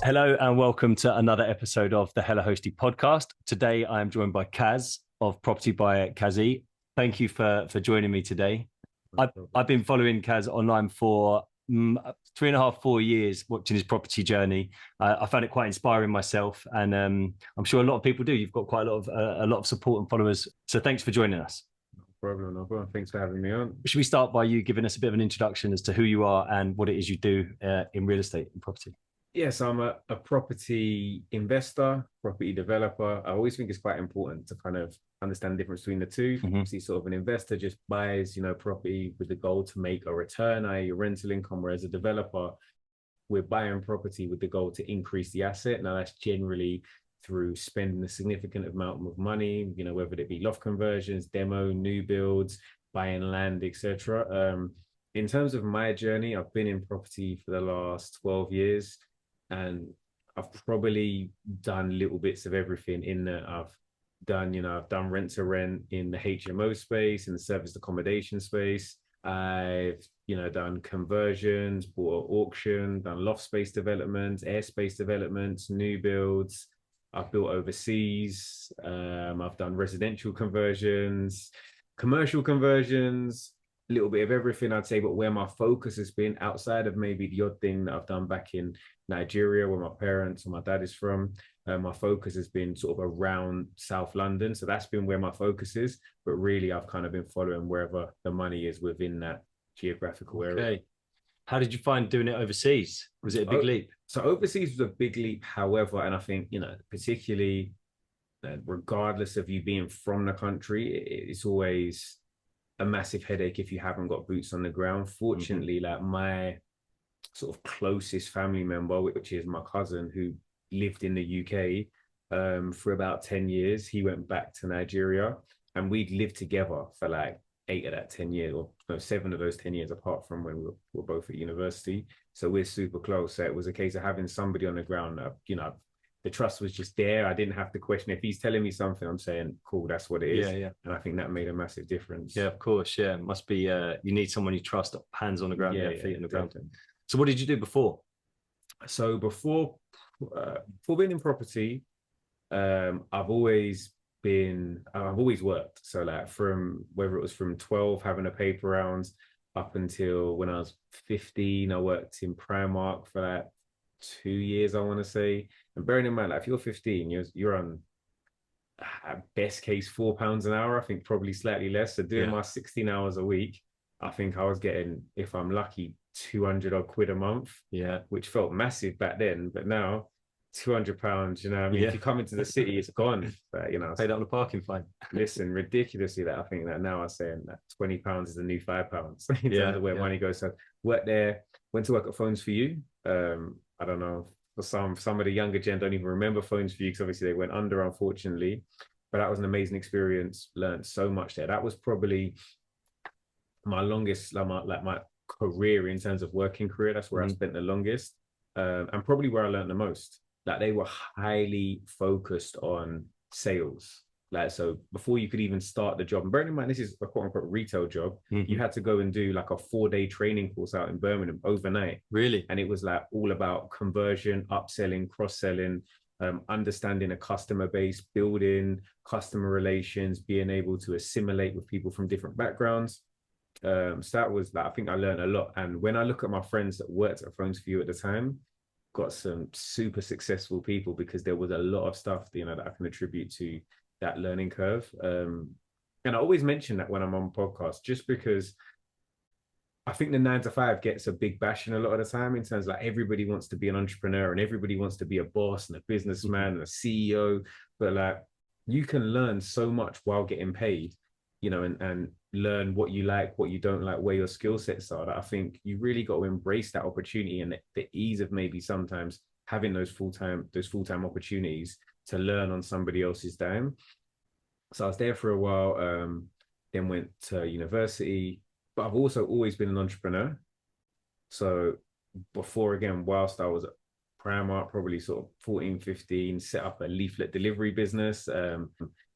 Hello and welcome to another episode of the Hello Hosty Podcast. Today I am joined by Kaz of Property by Kazy. Thank you for joining me today. I've been following Kaz online for 3.5, 4 years, watching his property journey. I found it quite inspiring myself, and I'm sure a lot of people do. You've got quite a lot of support and followers. So thanks for joining us. No problem. Thanks for having me on. Should we start by you giving us a bit of an introduction as to who you are and what it is you do in real estate and property? Yes, I'm a property investor, property developer. I always think it's quite important to kind of understand the difference between the two. Obviously, sort of an investor just buys, property with the goal to make a return, i.e. rental income, whereas a developer, we're buying property with the goal to increase the asset. Now, that's generally through spending a significant amount of money, whether it be loft conversions, demo, new builds, buying land, etc. In terms of my journey, I've been in property for the last 12 years. And I've probably done little bits of everything in that. I've done rent to rent in the HMO space, in the serviced accommodation space. I've, done conversions, bought an auction, done loft space developments, airspace developments, new builds. I've built overseas. I've done residential conversions, commercial conversions, a little bit of everything, I'd say. But where my focus has been, outside of maybe the odd thing that I've done back in Nigeria, where my parents or my dad is from, my focus has been sort of around South London. So that's been where my focus is. But really, I've kind of been following wherever the money is within that geographical area. Okay. How did you find doing it overseas? Was it a big leap? So overseas was a big leap. However, and I think, particularly regardless of you being from the country, it's always a massive headache if you haven't got boots on the ground. Fortunately, like my sort of closest family member, which is my cousin, who lived in the UK for about 10 years. He went back to Nigeria, and we'd lived together for like 8 of that 10 years, or no, 7 of those 10 years, apart from when we were both at university. So we're super close. So it was a case of having somebody on the ground that, the trust was just there. I didn't have to question. If he's telling me something, I'm saying, cool, that's what it is. Yeah. And I think that made a massive difference. Yeah, of course. Yeah, it must be, you need someone you trust, hands on the ground, feet on the ground. So what did you do before? So before being in property, I've always worked. So like from whether it was from 12, having a paper round, up until when I was 15, I worked in Primark for like 2 years, I want to say. And bearing in mind, like if you're 15, you're on best case £4 an hour. I think probably slightly less. So doing my 16 hours a week, I think I was getting, if I'm lucky, 200 odd quid a month. Yeah, which felt massive back then, but now £200. If you come into the city, it's gone. But paid up the parking fine. Listen, ridiculously, that I think that now I'm saying that £20 is the new £5 in terms of where money goes. So worked there, went to work at Phones for You. I don't know, for some of the younger gen don't even remember Phones for You, because obviously they went under, unfortunately. But that was an amazing experience. Learned so much there. That was probably my longest, like my career in terms of working career. That's where I spent the longest, and probably where I learned the most. Like they were highly focused on sales. Like, so before you could even start the job, and bearing in mind this is a quote unquote retail job, you had to go and do like a 4-day training course out in Birmingham overnight. Really? And it was like all about conversion, upselling, cross-selling, understanding a customer base, building customer relations, being able to assimilate with people from different backgrounds. So that was like, I think I learned a lot. And when I look at my friends that worked at Phones for You at the time, got some super successful people, because there was a lot of stuff that I can attribute to that learning curve. And I always mention that when I'm on podcasts, just because I think the 9 to 5 gets a big bashing a lot of the time, in terms of like everybody wants to be an entrepreneur and everybody wants to be a boss and a businessman and a CEO, but like you can learn so much while getting paid, and learn what you like, what you don't like, where your skill sets are. That I think you really got to embrace that opportunity, and the ease of maybe sometimes having those full-time opportunities to learn on somebody else's dime. So I was there for a while, then went to university, but I've also always been an entrepreneur. So before, again, whilst I was at Primark, probably sort of 14, 15, set up a leaflet delivery business,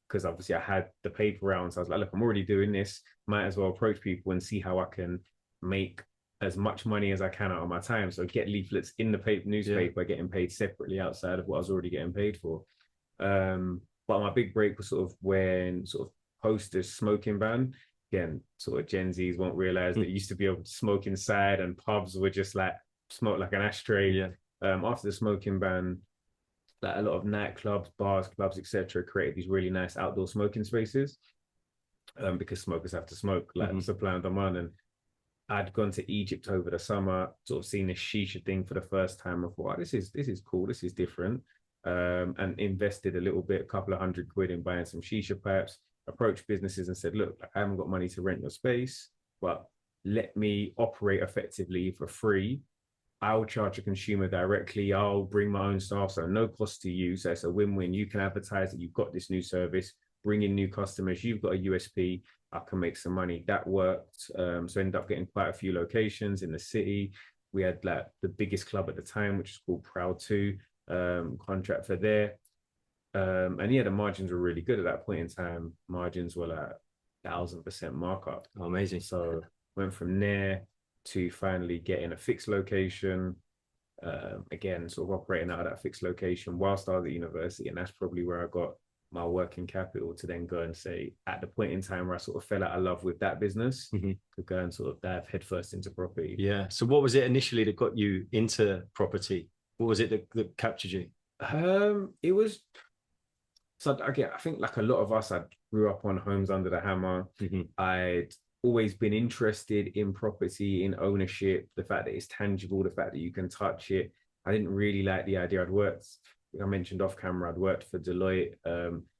because obviously I had the paper round. So I was like, look, I'm already doing this, might as well approach people and see how I can make as much money as I can out of my time. So get leaflets in the newspaper, getting paid separately outside of what I was already getting paid for. But my big break was sort of when sort of post the smoking ban. Again, sort of Gen Zs won't realize that you used to be able to smoke inside, and pubs were just like smoke like an ashtray. After the smoking ban, like a lot of nightclubs, bars, clubs, etc., created these really nice outdoor smoking spaces, because smokers have to smoke, like supply and demand. And I'd gone to Egypt over the summer, sort of seen this shisha thing for the first time. I thought, this is cool, this is different, and invested a little bit, a couple of £100 in buying some shisha pipes. Approached businesses and said, look, I haven't got money to rent your space, but let me operate effectively for free. I'll charge a consumer directly. I'll bring my own staff, so no cost to you. So it's a win-win. You can advertise that you've got this new service, bring in new customers. You've got a USP. I can make some money. That worked. So ended up getting quite a few locations in the city. We had like the biggest club at the time, which is called Proud 2, contract for there. And yeah, the margins were really good at that point in time. Margins were like 1,000% markup. Oh, amazing. So went from there to finally getting a fixed location. Again, sort of operating out of that fixed location whilst I was at university. And that's probably where I got my working capital to then go and say, at the point in time where I sort of fell out of love with that business, to go and sort of dive headfirst into property. Yeah. So what was it initially that got you into property? What was it that captured you? It was... So again, I think like a lot of us, I grew up on Homes Under the Hammer. I'd always been interested in property, in ownership, the fact that it's tangible, the fact that you can touch it. I didn't really like the idea. I mentioned off camera, I'd worked for Deloitte,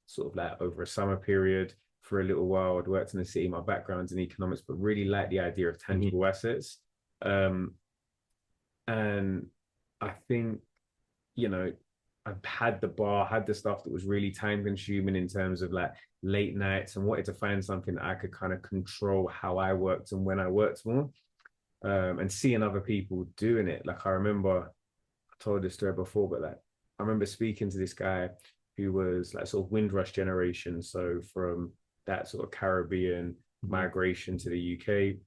sort of like over a summer period for a little while. I'd worked in the city, my background's in economics, but really liked the idea of tangible assets. And I think, you know, I had the bar, had the stuff that was really time consuming in terms of like late nights, and wanted to find something that I could kind of control how I worked and when I worked more, and seeing other people doing it. Like I remember, I told this story before, but like I remember speaking to this guy who was like sort of Windrush generation. So from that sort of Caribbean migration to the UK,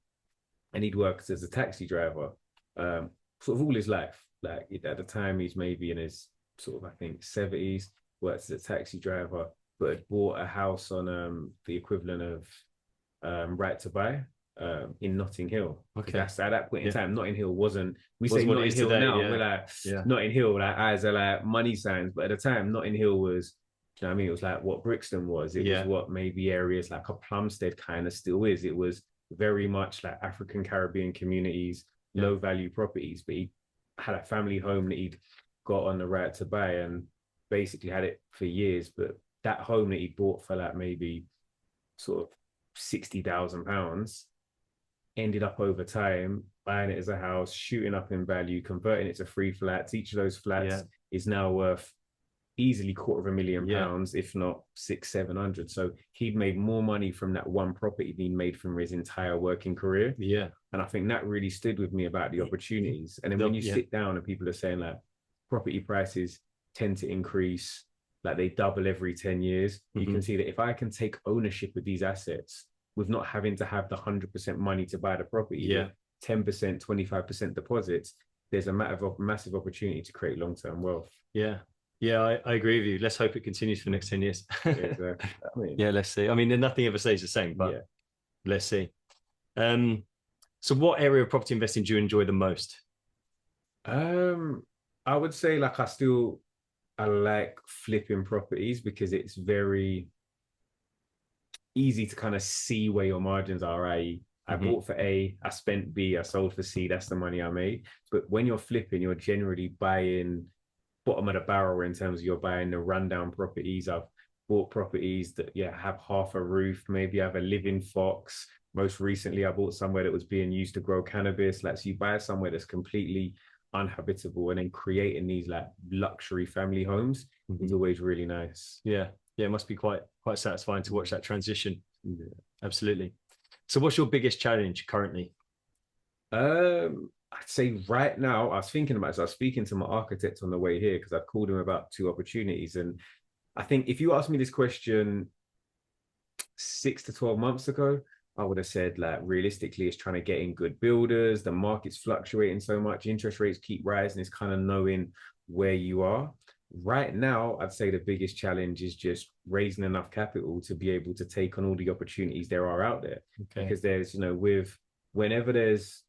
and he'd worked as a taxi driver, sort of all his life. Like at the time, he's maybe in his sort of, I think, 70s, worked as a taxi driver, but had bought a house on the equivalent of Right to Buy in Notting Hill. Okay. That's at that point in time, Notting Hill wasn't, we say Notting Hill today, now, we're like, Notting Hill, like eyes are like money signs, but at the time, Notting Hill was, you know what I mean? It was like what Brixton was. It was what maybe areas like a Plumstead kind of still is. It was very much like African Caribbean communities, low value properties, but he had a family home that he'd got on the Right to Buy and basically had it for years. But that home that he bought for like maybe sort of £60,000 ended up over time buying it as a house, shooting up in value, converting it to 3 flats. Each of those flats is now worth easily £250,000, if not 600-700. So he'd made more money from that one property than he made from his entire working career. And I think that really stood with me about the opportunities. And then when you sit down and people are saying like property prices tend to increase, like they double every 10 years, you can see that if I can take ownership of these assets with not having to have the 100% money to buy the property, 10%, 25% deposits, there's a massive opportunity to create long-term wealth. I agree with you. Let's hope it continues for the next 10 years. Let's see. I mean, nothing ever stays the same, but let's see. So what area of property investing do you enjoy the most? I would say like I like flipping properties because it's very easy to kind of see where your margins are. I bought for A, I spent B, I sold for C, that's the money I made. But when you're flipping, you're generally buying bottom of the barrel in terms of you're buying the rundown properties. I've bought properties that have half a roof, maybe have a living fox. Most recently, I bought somewhere that was being used to grow cannabis. Like, so you buy somewhere that's completely uninhabitable, and then creating these like luxury family homes is always really nice. It must be quite satisfying to watch that transition. Absolutely. So what's your biggest challenge currently? I'd say right now, I was thinking about this. I was speaking to my architect on the way here because I'd called him about 2 opportunities. And I think if you asked me this question 6 to 12 months ago, I would have said like realistically, it's trying to get in good builders. The market's fluctuating so much, interest rates keep rising. It's kind of knowing where you are. Right now, I'd say the biggest challenge is just raising enough capital to be able to take on all the opportunities there are out there. Okay. Because there's, whenever there's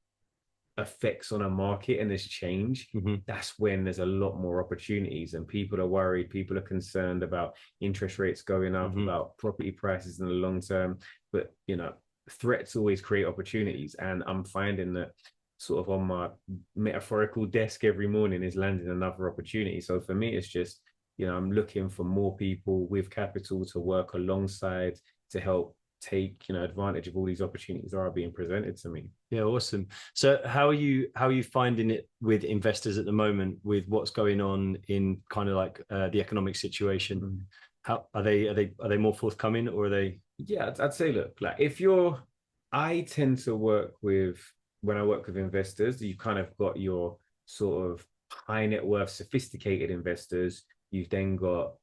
effects on a market and there's change, that's when there's a lot more opportunities, and people are worried, people are concerned about interest rates going up, about property prices in the long term. But, threats always create opportunities. And I'm finding that sort of on my metaphorical desk every morning is landing another opportunity. So for me, it's just, I'm looking for more people with capital to work alongside to help take, advantage of all these opportunities that are being presented to me. Yeah, awesome. So how are you finding it with investors at the moment, with what's going on in kind of like the economic situation? How are they more forthcoming, or are they? Yeah, I'd say, look, like I tend to work with, when I work with investors, you've kind of got your sort of high net worth, sophisticated investors. You've then got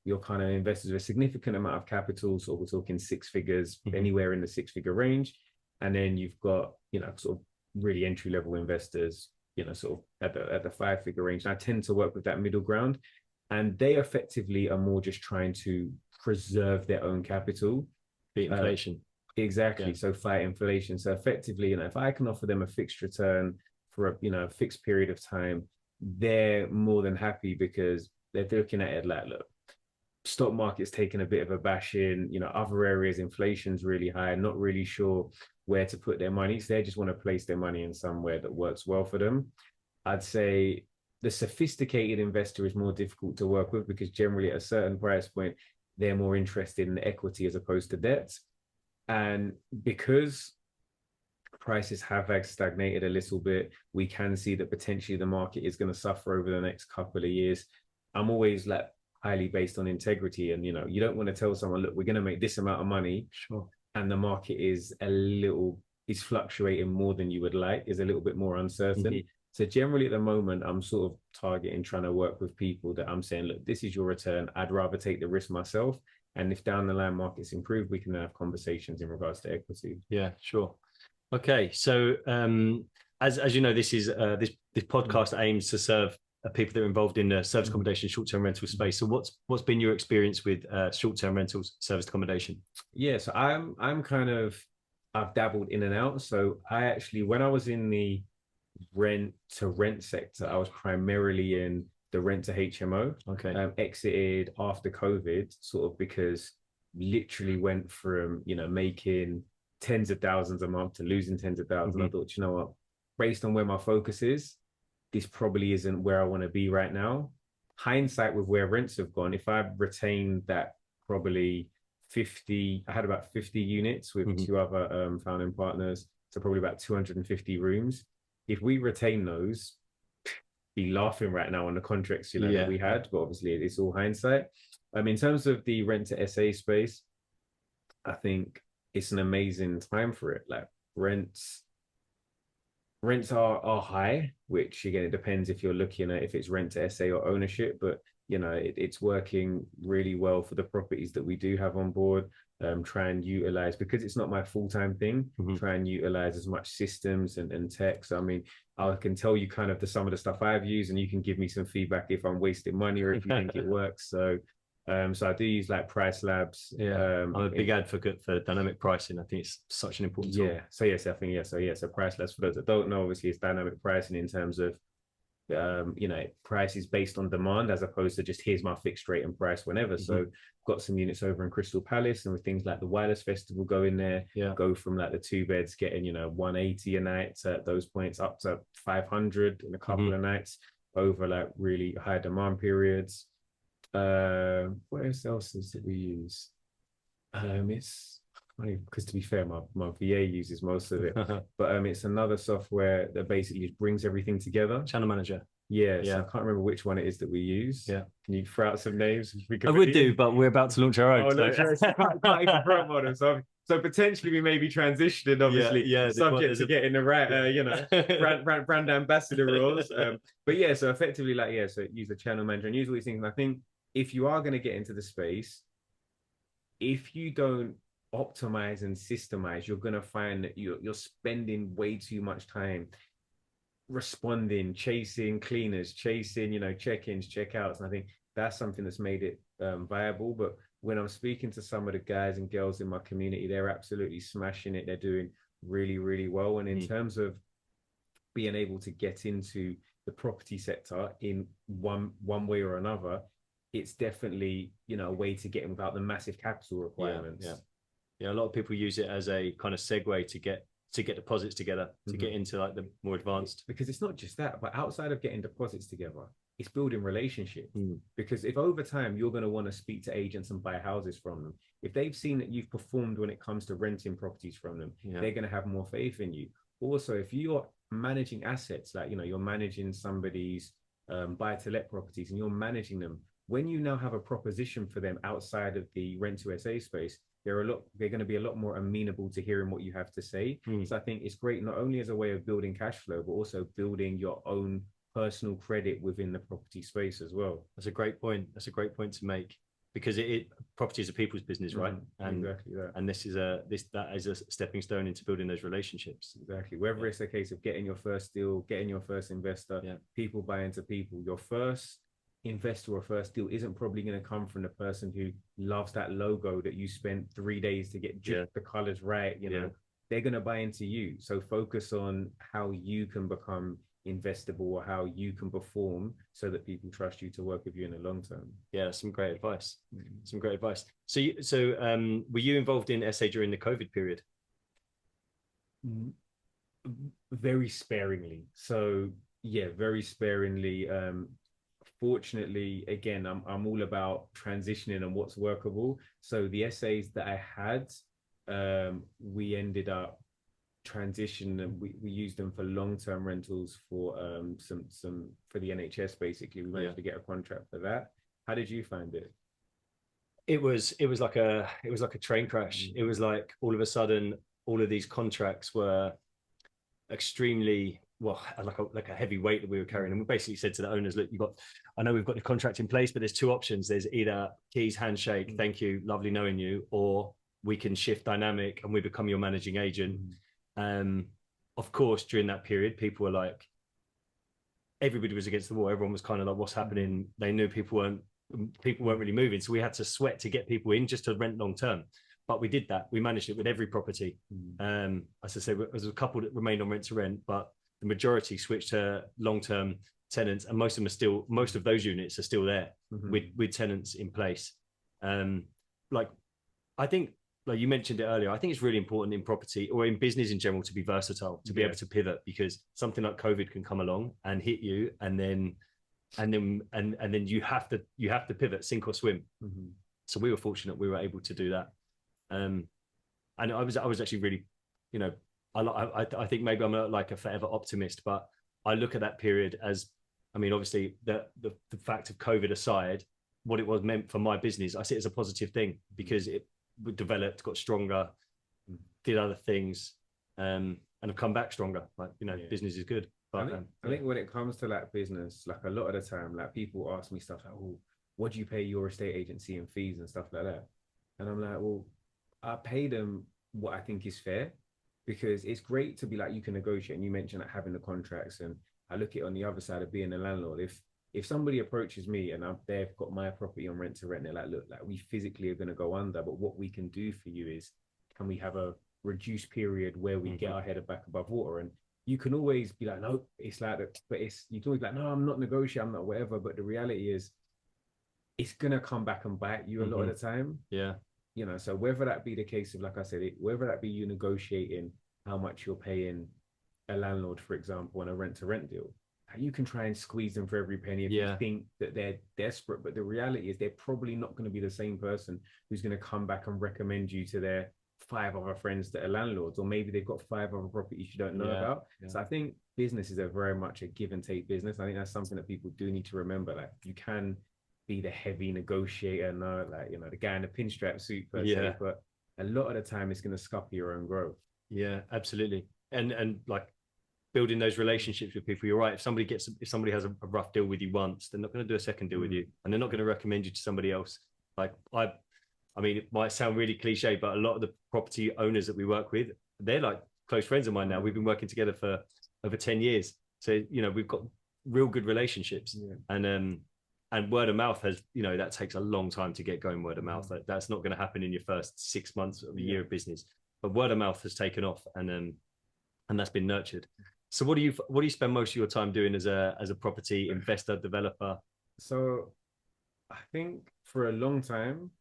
your kind of investors with a significant amount of capital. So we're talking six figures, anywhere in the six-figure range. And then you've got, sort of really entry-level investors, sort of at the five-figure range. And I tend to work with that middle ground. And they effectively are more just trying to preserve their own capital. Beat inflation. Exactly. Yeah. So fight inflation. So effectively, if I can offer them a fixed return for a fixed period of time, they're more than happy, because they're looking at it like, look, stock market's taking a bit of a bashing, other areas, inflation's really high, not really sure where to put their money. So they just want to place their money in somewhere that works well for them. I'd say the sophisticated investor is more difficult to work with, because generally at a certain price point, they're more interested in equity as opposed to debt. And because prices have stagnated a little bit, we can see that potentially the market is going to suffer over the next couple of years. I'm always like highly based on integrity. And, you don't want to tell someone, look, we're going to make this amount of money. Sure. And the market is is fluctuating more than you would like, is a little bit more uncertain. So generally at the moment, I'm sort of targeting trying to work with people that I'm saying, look, this is your return. I'd rather take the risk myself. And if down the line markets improve, we can have conversations in regards to equity. Yeah, sure. Okay. So as you know, this is this podcast aims to serve people that are involved in the service accommodation, short-term rental space. So what's been your experience with short-term rentals, service accommodation? Yeah, so I've dabbled in and out. So I actually, when I was in the rent to rent sector, I was primarily in the rent to HMO. Okay. Exited after COVID, sort of because literally went from, making tens of thousands a month to losing tens of thousands. I thought, you know what, based on where my focus is, this probably isn't where I want to be right now. Hindsight with where rents have gone, if I retained that probably 50, I had about 50 units with two other founding partners, so probably about 250 rooms. If we retain those, be laughing right now on the contracts, that we had, but obviously it's all hindsight. In terms of the rent to SA space, I think it's an amazing time for it. Like rents are high, which again, it depends if you're looking at if it's rent to SA or ownership, but it's working really well for the properties that we do have on board. Try and utilize, because it's not my full-time thing, try and utilize as much systems and tech. So I can tell you kind of some of the stuff I've used, and you can give me some feedback if I'm wasting money or if you think it works. So I do use like Price Labs. Yeah, I'm a big advocate for dynamic pricing. I think it's such an important tool. Yeah. So yes, I think So Price Labs, for those that don't know, obviously it's dynamic pricing in terms of price is based on demand, as opposed to just here's my fixed rate and price whenever. So got some units over in Crystal Palace, and with things like the Wireless Festival go in there, go from like the 2 beds getting 180 a night at those points up to 500 in a couple of nights over like really high demand periods. What else did we use? It's funny, because to be fair, my VA uses most of it, but it's another software that basically just brings everything together. Channel Manager. Yeah, so I can't remember which one it is that we use. Yeah, can you throw out some names? I would do, but we're about to launch our own. Can't even promote them. So potentially we may be transitioning, obviously, subject to getting the right, brand ambassador roles. But yeah, so effectively, so use the Channel Manager and use all these things. And I think if you are going to get into the space, if you don't optimize and systemize, you're going to find that you're spending way too much time responding, chasing cleaners, chasing, check-ins, check-outs. And I think that's something that's made it viable. But when I'm speaking to some of the guys and girls in my community, they're absolutely smashing it. They're doing really, really well. And in terms of being able to get into the property sector in one way or another, it's definitely, a way to get in without the massive capital requirements. Yeah. A lot of people use it as a kind of segue to get deposits together, to get into like the more advanced. Because it's not just that, but outside of getting deposits together, it's building relationships. Because if over time you're going to want to speak to agents and buy houses from them, if they've seen that you've performed when it comes to renting properties from them, they're going to have more faith in you. Also, if you're managing assets, like, you're managing somebody's buy to let properties and you're managing them, when you now have a proposition for them outside of the rent to SA space, they're going to be a lot more amenable to hearing what you have to say. So I think it's great, not only as a way of building cash flow, but also building your own personal credit within the property space as well. That's a great point. That's a great point to make, because property is a people's business, right? And exactly that. And that is a stepping stone into building those relationships. Exactly. Whether it's a case of getting your first deal, getting your first investor, people buy into people, your first investor or first deal isn't probably going to come from the person who loves that logo that you spent 3 days to get the colors right. They're going to buy into you. So focus on how you can become investable or how you can perform so that people trust you to work with you in the long term. Yeah, some great advice. Some great advice. So were you involved in SA during the COVID period? Very sparingly. So yeah, very sparingly. Fortunately, again, I'm all about transitioning and what's workable. So the SAs that I had, we ended up transitioning, and we used them for long-term rentals for some for the NHS. Basically, we managed to get a contract for that. How did you find it? It was like a train crash. It was like all of a sudden all of these contracts were extremely like a heavy weight that we were carrying, and we basically said to the owners, look, I know we've got the contract in place, but there's two options. There's either keys, handshake, thank you, lovely knowing you, or we can shift dynamic and we become your managing agent. Of course, during that period, people were like, everybody was against the wall. Everyone was kind of like, what's happening? They knew people weren't really moving, so we had to sweat to get people in just to rent long term. But we did that. We managed it with every property. As I say, there was a couple that remained on rent to rent, but the majority switched to long-term tenants, and most of those units are still there with tenants in place. I think, like you mentioned it earlier, I think it's really important in property or in business in general to be versatile, to be able to pivot, because something like COVID can come along and hit you, and then you have to pivot, sink or swim. So we were fortunate we were able to do that. And I was actually really, I think maybe I'm not like a forever optimist, but I look at that period as, I mean, obviously the fact of COVID aside, what it was meant for my business, I see it as a positive thing, because it developed, got stronger, did other things, and have come back stronger. Like, business is good. But I think when it comes to like business, like a lot of the time, like people ask me stuff like, oh, what do you pay your estate agency and fees and stuff like that? And I'm like, well, I pay them what I think is fair, because it's great to be like, you can negotiate. And you mentioned like having the contracts, and I look at it on the other side of being a landlord. If somebody approaches me and they've got my property on rent to rent, they're like, look, like we physically are going to go under, but what we can do for you is, can we have a reduced period where we get our head back above water? And you can always be like, no, it's like that, but you can always be like, no, I'm not negotiating, I'm not whatever. But the reality is, it's going to come back and bite you a lot of the time. Yeah. So whether that be the case of, like I said, whether that be you negotiating how much you're paying a landlord, for example, on a rent to rent deal, you can try and squeeze them for every penny if you think that they're desperate. But the reality is, they're probably not going to be the same person who's going to come back and recommend you to their 5 other friends that are landlords, or maybe they've got 5 other properties you don't know about. So I think business is very much a give and take business. I think that's something that people do need to remember. Like, you can be the heavy negotiator, the guy in the pinstripe suit per se, but a lot of the time it's going to scupper your own growth. Yeah, absolutely. And like building those relationships with people, you're right. If somebody has a rough deal with you once, they're not going to do a second deal with you, and they're not going to recommend you to somebody else. Like I mean, it might sound really cliche, but a lot of the property owners that we work with, they're like close friends of mine now. We've been working together for over 10 years. So, you know, we've got real good relationships. And word of mouth has, you know, that takes a long time to get going. Word of mouth, that's not going to happen in your first 6 months of a year of business. But word of mouth has taken off, and that's been nurtured. So what do you spend most of your time doing as a property investor, developer? So I think for a long time,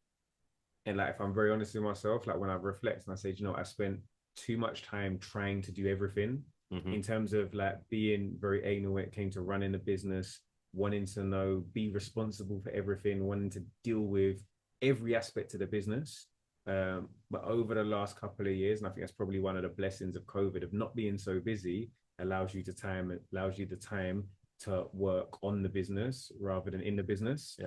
and like if I'm very honest with myself, like when I reflect and I say, you know, I spent too much time trying to do everything in terms of like being very anal when it came to running a business, wanting to know, be responsible for everything, wanting to deal with every aspect of the business. But over the last couple of years, and I think that's probably one of the blessings of COVID, of not being so busy, allows you the time to work on the business rather than in the business.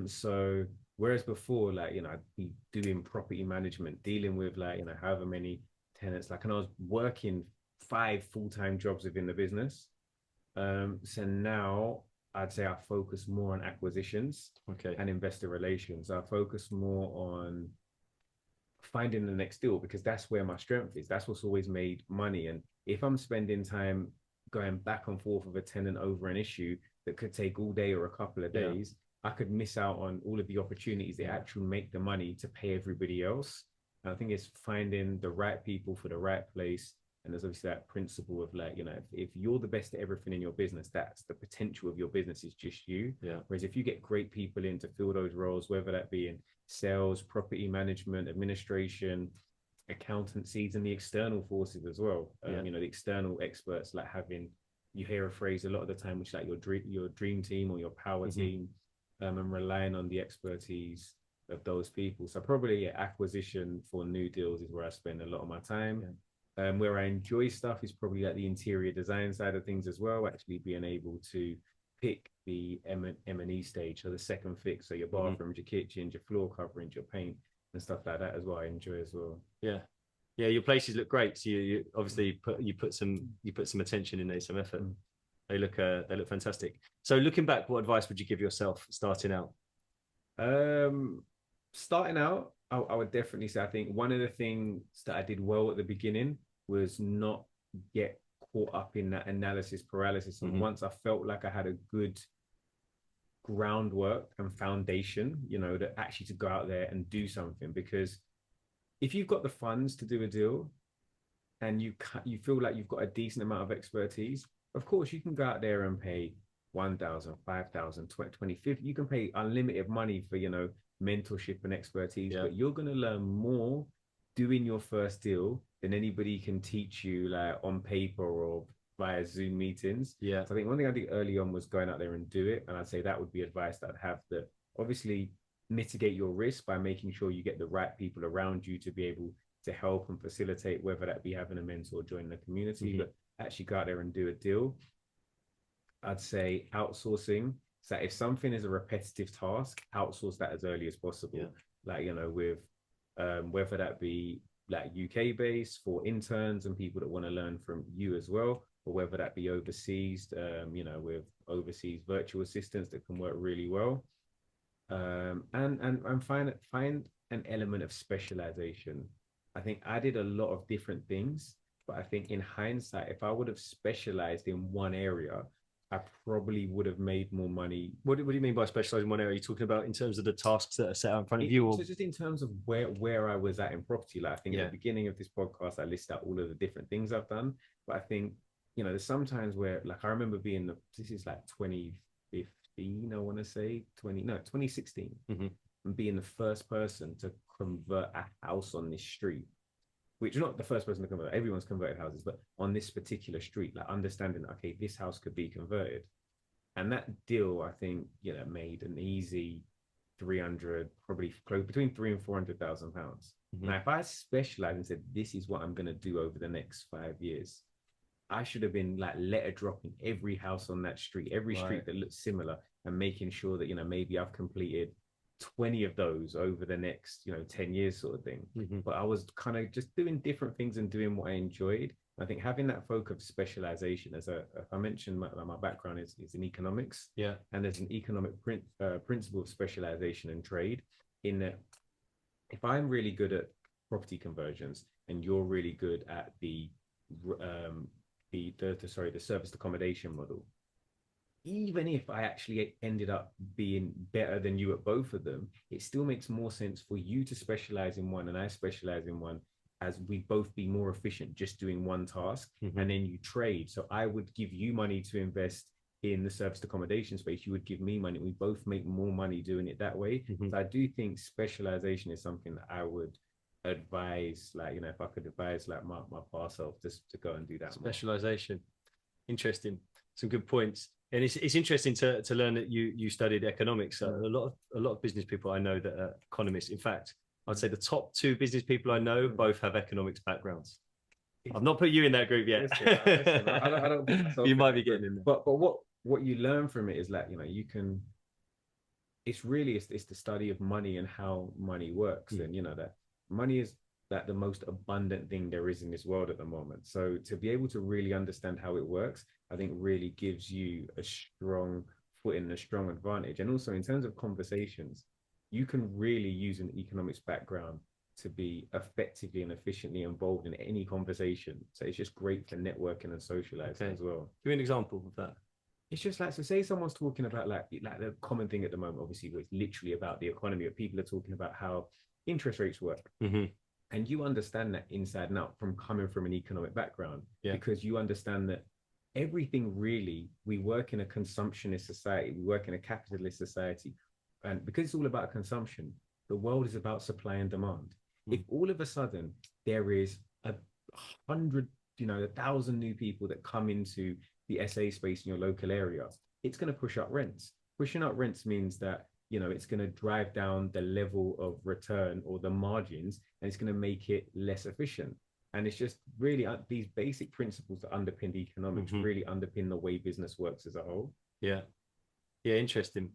So whereas before, like, you know, I'd be doing property management, dealing with like, you know, however many tenants, like, and I was working 5 full-time jobs within the business. So now I'd say I focus more on acquisitions and investor relations. I focus more on finding the next deal because that's where my strength is. That's what's always made money. And if I'm spending time going back and forth with a tenant over an issue that could take all day or a couple of days, I could miss out on all of the opportunities that actually make the money to pay everybody else. And I think it's finding the right people for the right place. And there's obviously that principle of like, you know, if you're the best at everything in your business, that's the potential of your business is just you. Whereas if you get great people in to fill those roles, whether that be in sales, property management, administration, accountancies, and the external forces as well. You know, the external experts, like having, you hear a phrase a lot of the time, which is like your dream team or your power team, and relying on the expertise of those people. So probably acquisition for new deals is where I spend a lot of my time. Where I enjoy stuff is probably like the interior design side of things as well, actually being able to pick the M&E stage, so the second fix, so your bathrooms, your kitchens, your floor coverings, your paint and stuff like that as well, I enjoy as well. Yeah, your places look great. So you obviously put some attention in there, some effort. They look fantastic. So looking back, what advice would you give yourself starting out? Starting out, I would definitely say I think one of the things that I did well at the beginning was not get caught up in that analysis paralysis. And once I felt like I had a good groundwork and foundation, you know, that actually to go out there and do something, because if you've got the funds to do a deal and you feel like you've got a decent amount of expertise, of course you can go out there and pay 1,000, 5,000, 20, 50. You can pay unlimited money for, you know, mentorship and expertise, but you're going to learn more doing your first deal than anybody can teach you like on paper or via Zoom meetings. So I think one thing I did early on was going out there and do it. And I'd say that would be advice that I'd have, that obviously mitigate your risk by making sure you get the right people around you to be able to help and facilitate, whether that be having a mentor join the community, but actually go out there and do a deal. I'd say outsourcing. So if something is a repetitive task, outsource that as early as possible. Like, you know, with whether that be like UK based for interns and people that want to learn from you as well, or whether that be overseas, you know, with overseas virtual assistants that can work really well. And find an element of specialization. I think I did a lot of different things, but I think in hindsight, if I would have specialized in one area, I probably would have made more money. What do you mean by specializing in one area? Are you talking about in terms of the tasks that are set out in front of you? Or... So just in terms of where I was at in property, like I think at the beginning of this podcast, I list out all of the different things I've done. But I think, you know, there's sometimes where, like, I remember being this is like 2015, I want to say 2016, and being the first person to convert a house on this street, which is not the first person to convert. Everyone's converted houses, but on this particular street, like understanding, okay, this house could be converted. And that deal, I think, you know, made an easy 300, probably close between 300,000 and 400,000 pounds. Now, if I specialized and said, this is what I'm going to do over the next 5 years, I should have been like letter dropping every house on that street, every street that looks similar, and making sure that, you know, maybe I've completed 20 of those over the next, you know, 10 years sort of thing. But I was kind of just doing different things and doing what I enjoyed. I think having that focus of specialization, as I mentioned, my background is in economics. And there's an economic principle of specialization and trade. in that if I'm really good at property conversions and you're really good at the serviced accommodation model, even if I actually ended up being better than you at both of them, it still makes more sense for you to specialize in one and I specialize in one, as we both be more efficient just doing one task. And then you trade. So I would give you money to invest in the serviced accommodation space. You would give me money. We both make more money doing it that way. So I do think specialization is something that I would advise, like, if I could advise like my past self just to go and do that. Specialization. Interesting. Some good points. And it's interesting to learn that you studied economics. A lot of business people I know that are economists. In fact, I'd say the top 2 business people I know both have economics backgrounds. I've not put you in that group yet. Listen, I don't you might be getting in there. But what you learn from it is like, you can, it's the study of money and how money works. And that money is that the most abundant thing there is in this world at the moment. So to be able to really understand how it works, I think really gives you a strong footing and a strong advantage. And also in terms of conversations, you can really use an economics background to be effectively and efficiently involved in any conversation. So it's just great for networking and socializing as well. Give me an example of that. It's just like, so say someone's talking about like the common thing at the moment, obviously, where it's literally about the economy, but people are talking about how interest rates work. And you understand that inside and out from coming from an economic background, because you understand that everything really, we work in a consumptionist society, we work in a capitalist society. And because it's all about consumption, the world is about supply and demand. If all of a sudden there is 100, 1,000 new people that come into the SA space in your local area, it's going to push up rents. Pushing up rents means that, it's going to drive down the level of return or the margins, and it's going to make it less efficient. And it's just really these basic principles that underpin economics really underpin the way business works as a whole. Yeah, interesting.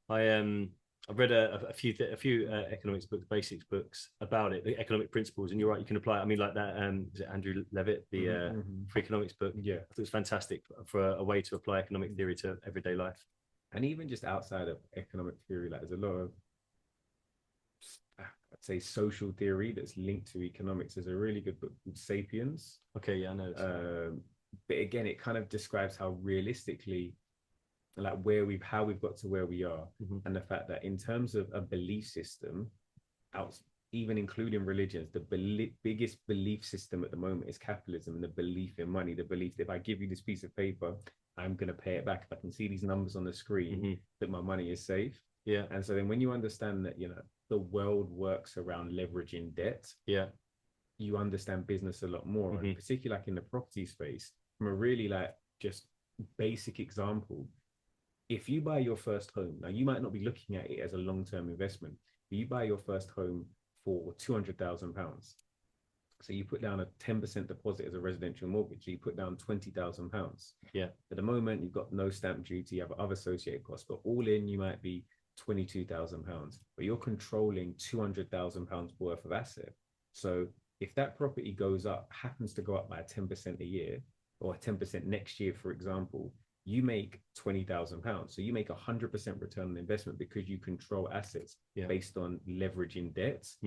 I've read a few economics books, basics books about it, the economic principles, and you're right, you can apply it. I mean, like that, is it Andrew Levitt, the free economics book? Yeah, it's fantastic for a way to apply economic theory to everyday life. And even just outside of economic theory, like there's a lot of, I'd say, social theory that's linked to economics. There's a really good book called Sapiens. Okay, yeah, I know. But again, it kind of describes how realistically, like how we've got to where we are, and the fact that in terms of a belief system, even including religions, the biggest belief system at the moment is capitalism and the belief in money, the belief that if I give you this piece of paper, I'm going to pay it back. If I can see these numbers on the screen, that my money is safe. Yeah. And so then when you understand that, the world works around leveraging debt, you understand business a lot more. And particularly like in the property space, from a really like just basic example, if you buy your first home, now you might not be looking at it as a long-term investment, but you buy your first home for £200,000. So you put down a 10% deposit as a residential mortgage. So you put down £20,000. Yeah. At the moment, you've got no stamp duty, you have other associated costs, but all in, you might be £22,000. But you're controlling £200,000 worth of asset. So if that property happens to go up by 10% a year, or 10% next year, for example, you make £20,000. So you make 100% return on investment because you control assets based on leveraging debts.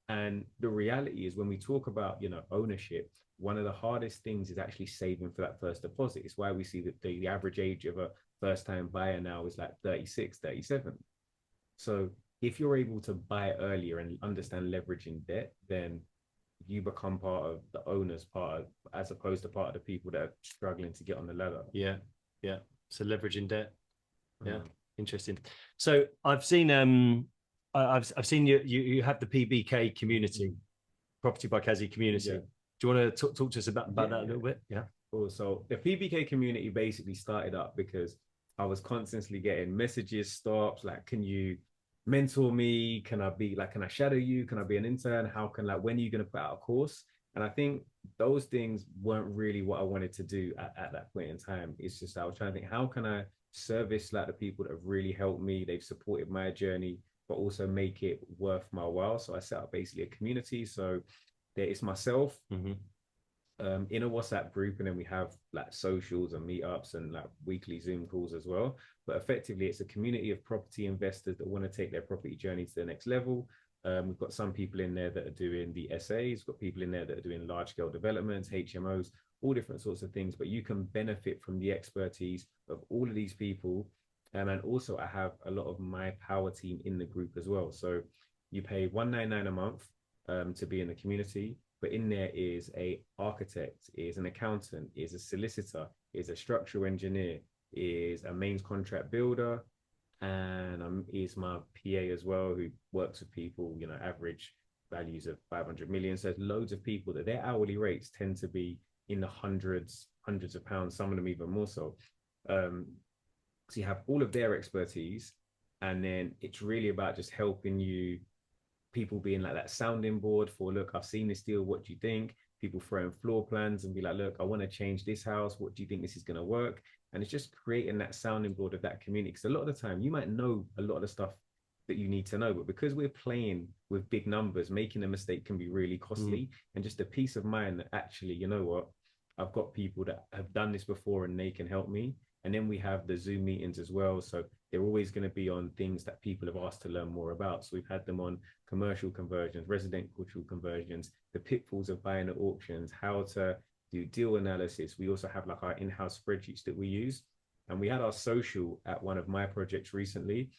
And the reality is when we talk about, ownership, one of the hardest things is actually saving for that first deposit. It's why we see that the average age of a first-time buyer now is like 36, 37. So if you're able to buy earlier and understand leveraging debt, then you become part of the owner's as opposed to part of the people that are struggling to get on the ladder. Yeah. So leveraging debt. Yeah. Interesting. So I've seen I've seen you have the PBK community, Property by Kazy community. Yeah. Do you want to talk to us about that a little bit? Yeah. Cool. So the PBK community basically started up because I was constantly getting messages, stops, like, can you mentor me? Can I shadow you? Can I be an intern? When are you going to put out a course? And I think those things weren't really what I wanted to do at that point in time. It's just, I was trying to think, how can I service like the people that have really helped me? They've supported my journey, but also make it worth my while. So I set up basically a community. So there is myself, in a WhatsApp group, and then we have like socials and meetups and like weekly Zoom calls as well. But effectively, it's a community of property investors that want to take their property journey to the next level. We've got some people in there that are doing the SAs, got people in there that are doing large scale developments, HMOs, all different sorts of things. But you can benefit from the expertise of all of these people. And also, I have a lot of my power team in the group as well. So you pay $199 a month to be in the community. But in there is a architect, is an accountant, is a solicitor, is a structural engineer, is a mains contract builder, and is my PA as well, who works with people, you know, average values of 500 million. So there's loads of people that their hourly rates tend to be in the hundreds of pounds, some of them even more so. So you have all of their expertise, and then it's really about just helping you, people being like that sounding board for, look, I've seen this deal, what do you think? People throwing floor plans and be like, look, I want to change this house, what do you think this is going to work? And it's just creating that sounding board of that community, because a lot of the time you might know a lot of the stuff that you need to know, but because we're playing with big numbers, making a mistake can be really costly. And just the peace of mind that actually, you know what, I've got people that have done this before and they can help me. And then we have the Zoom meetings as well. So they're always going to be on things that people have asked to learn more about. So we've had them on commercial conversions, residential conversions, the pitfalls of buying at auctions, how to do deal analysis. We also have like our in-house spreadsheets that we use. And we had our social at one of my projects recently.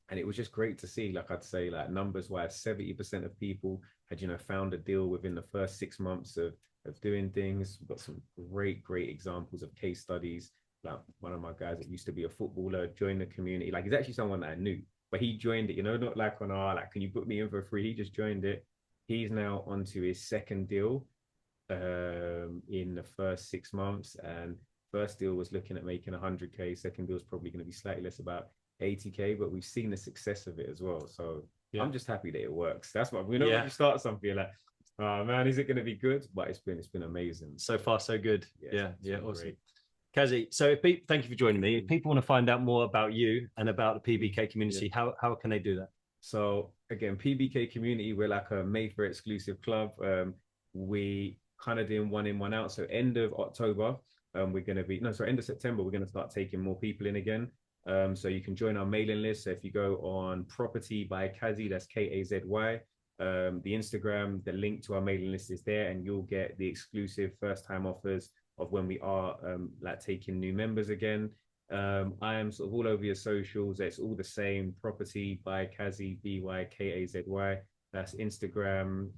And it was just great to see, like I'd say, like numbers wise, 70% of people had, you know, found a deal within the first 6 months of doing things. We've got some great examples of case studies. Like one of my guys that used to be a footballer joined the community. Like he's actually someone that I knew, but he joined it, you know, not like on like, can you put me in for free? He just joined it. He's now onto his second deal in the first 6 months. And first deal was looking at making 100K. Second deal is probably going to be slightly less, about 80K, but we've seen the success of it as well. So yeah, I'm just happy that it works. That's what we know. When you start something, you're like, oh man, is it going to be good? But it's been amazing. So far, so good. Yeah, awesome. Great. Kazy, so thank you for joining me. If people want to find out more about you and about the PBK community, how can they do that? So again, PBK community, we're like a Mayfair exclusive club. We kind of doing one in, one out. So end of October, we're going to be, end of September, we're going to start taking more people in again. So you can join our mailing list. So if you go on Property by Kazy, that's Kazy, the Instagram, the link to our mailing list is there, and you'll get the exclusive first time offers of when we are like taking new members again. I am sort of all over your socials. It's all the same, Property by Kazy, BYKAZY. That's Instagram,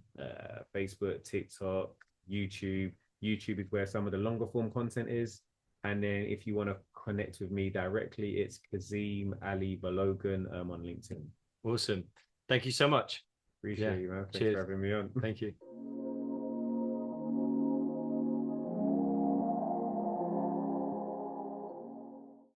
Facebook, TikTok, YouTube. YouTube is where some of the longer form content is. And then if you want to connect with me directly, it's Kazim Ali Balogan on LinkedIn. Awesome. Thank you so much. Appreciate you, man. Thanks for having me on. Thank you.